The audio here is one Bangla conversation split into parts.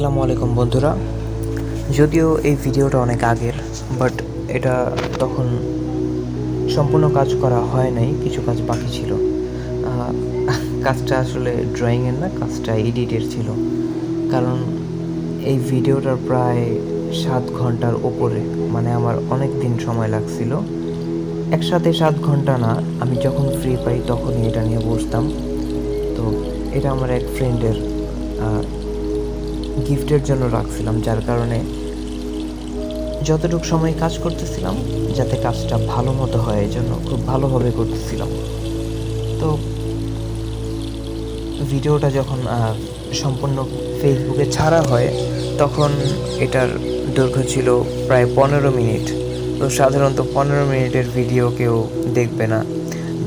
আসসালামু আলাইকুম বন্ধুরা। যদিও এই ভিডিওটা অনেক আগের, বাট এটা তখন সম্পূর্ণ কাজ করা হয় নাই, কিছু কাজ বাকি ছিল। আহ, কাজটা আসলে ড্রয়িংয়ের না, কাজটা এডিটের ছিল। কারণ এই ভিডিওটার প্রায় 7 ঘন্টার ওপরে, মানে আমার অনেক দিন সময় লাগছিল। একসাথে 7 ঘন্টা না, আমি যখন ফ্রি পাই তখনই এটা নিয়ে বসতাম। তো এটা আমার এক ফ্রেন্ডের গিফটের জন্য রাখছিলাম, যার কারণে যতটুকু সময় কাজ করতেছিলাম যাতে কাজটা ভালো মতো হয়, এই জন্য খুব ভালোভাবে করতেছিলাম। তো ভিডিওটা যখন সম্পূর্ণ ফেসবুকে ছাড়া হয় তখন এটার দৈর্ঘ্য ছিল প্রায় 15 মিনিট। তো সাধারণত 15 মিনিটের ভিডিও কেউ দেখবে না,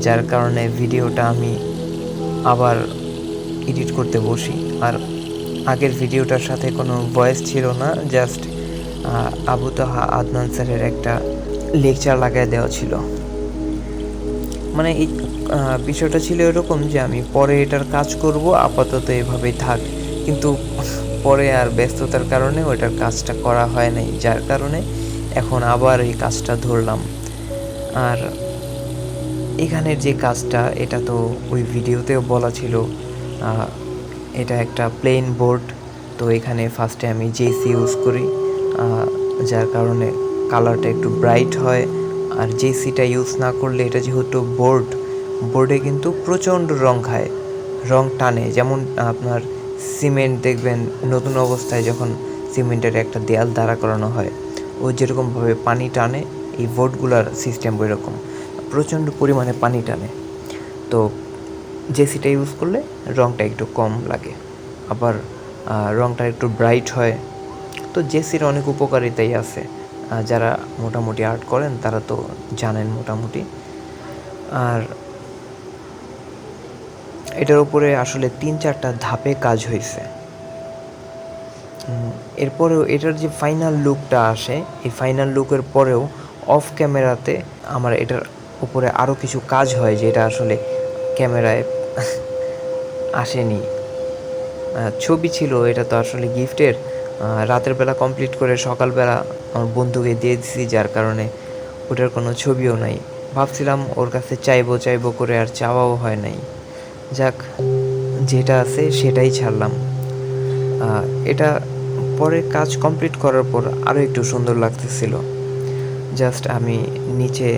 যার কারণে ভিডিওটা আমি আবার এডিট করতে বসি। আর আগের ভিডিওটার সাথে কোনো ভয়েস ছিল না, জাস্ট আবু তাহা আদনান স্যারের একটা লেকচার লাগাই দেওয়া ছিল। মানে এই বিষয়টা ছিল এরকম যে আমি পরে এটার কাজ করব, আপাতত এভাবেই থাক। কিন্তু পরে আর ব্যস্ততার কারণে ওইটার কাজটা করা হয় নাই, যার কারণে এখন আবার এই কাজটা ধরলাম। আর এখানের যে কাজটা, এটা তো ওই ভিডিওতেও বলা ছিল, এটা একটা প্লেন বোর্ড। তো এখানে ফার্স্টে আমি জেসি ইউজ করি, যার কারণে কালারটা একটু ব্রাইট হয়। আর জেসিটা ইউজ না করলে, এটা যেহেতু বোর্ডে কিন্তু প্রচণ্ড রং খায়, রং টানে। যেমন আপনার সিমেন্ট দেখবেন নতুন অবস্থায় যখন সিমেন্টের একটা দেয়াল দাঁড়া করানো হয়, ও যেরকমভাবে পানি টানে, এই বোর্ডগুলোর সিস্টেম ওই রকম প্রচণ্ড পরিমাণে পানি টানে। তো জেসিটা ইউজ করলে রংটা একটু কম লাগে, আবার রংটা একটু ব্রাইট হয়। তো জেসির অনেক উপকারিতাই আছে, যারা মোটামুটি আর্ট করেন তারা তো জানেন মোটামুটি। আর এটার উপরে আসলে 3-4টা ধাপে কাজ হয়েছে। এরপরেও এটার যে ফাইনাল লুকটা আসে, এই ফাইনাল লুকের পরেও অফ ক্যামেরাতে আমার এটার উপরে আরও কিছু কাজ হয়, যেটা আসলে ক্যামেরায় আসেনি। ছবি ছিল, এটা তো আসলে গিফটের, রাতের বেলা কমপ্লিট করে সকালবেলা আমার বন্ধুকে দিয়ে দিছি, যার কারণে ওটার কোনো ছবিও নাই। ভাবছিলাম ওর কাছে চাইবো করে, আর চাওয়াও হয় নাই। যাক, যেটা আছে সেটাই ছাড়লাম। এটা পরে কাজ কমপ্লিট করার পর আরও একটু সুন্দর লাগতেছিল। জাস্ট আমি নিচে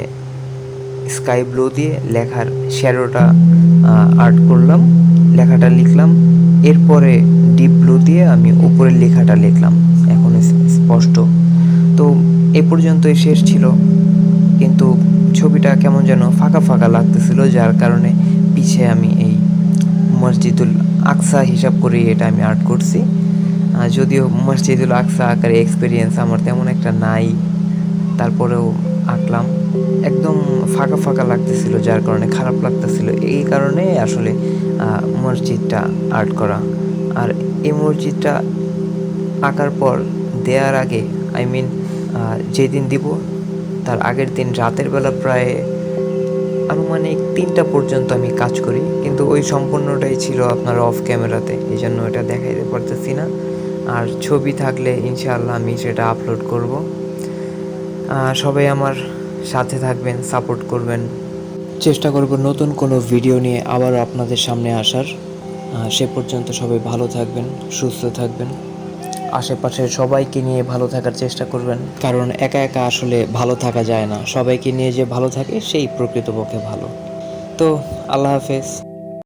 স্কাই ব্লু দিয়ে লেখার শ্যাডোটা আর্ট করলাম, লেখাটা লিখলাম। এরপরে ডিপ ব্লু দিয়ে আমি উপরের লেখাটা লিখলাম, এখন স্পষ্ট। তো এ পর্যন্তই শেষ ছিল, কিন্তু ছবিটা কেমন যেন ফাঁকা ফাঁকা লাগতেছিল, যার কারণে পিছে আমি এই মসজিদুল আকসা হিসাব করে এটা আমি আর্ট করছি। যদিও মসজিদুল আকসা আঁকার এক্সপিরিয়েন্স আমার তেমন একটা নাই, তারপরেও আঁকলাম। একদম ফাঁকা ফাঁকা লাগতেছিল, যার কারণে খারাপ লাগতেছিল। এই কারণে আসলে মসজিদটা আর্ট করা। আর এই মসজিদটা আঁকার পর দেওয়ার আগে, আই মিন যেদিন দিব তার আগের দিন রাতের বেলা প্রায় আনুমানিক 3টা পর্যন্ত আমি কাজ করি, কিন্তু ওই সম্পূর্ণটাই ছিল আপনার অফ ক্যামেরাতে, এই জন্য এটা দেখাইতে পারতেছি না। আর ছবি থাকলে ইনশাআল্লাহ আমি সেটা আপলোড করব। সবাই আমার সাথে থাকবেন, সাপোর্ট করবেন। চেষ্টা করব নতুন কোনো ভিডিও নিয়ে আবার আপনাদের সামনে আসার। সে পর্যন্ত সবাই ভালো থাকবেন, সুস্থ থাকবেন। আশেপাশের সবাইকে নিয়ে ভালো থাকার চেষ্টা করবেন, কারণ একা একা আসলে ভালো থাকা যায় না। সবাইকে নিয়ে যে ভালো থাকে সেই প্রকৃতপক্ষে ভালো। তো আল্লাহ হাফেজ।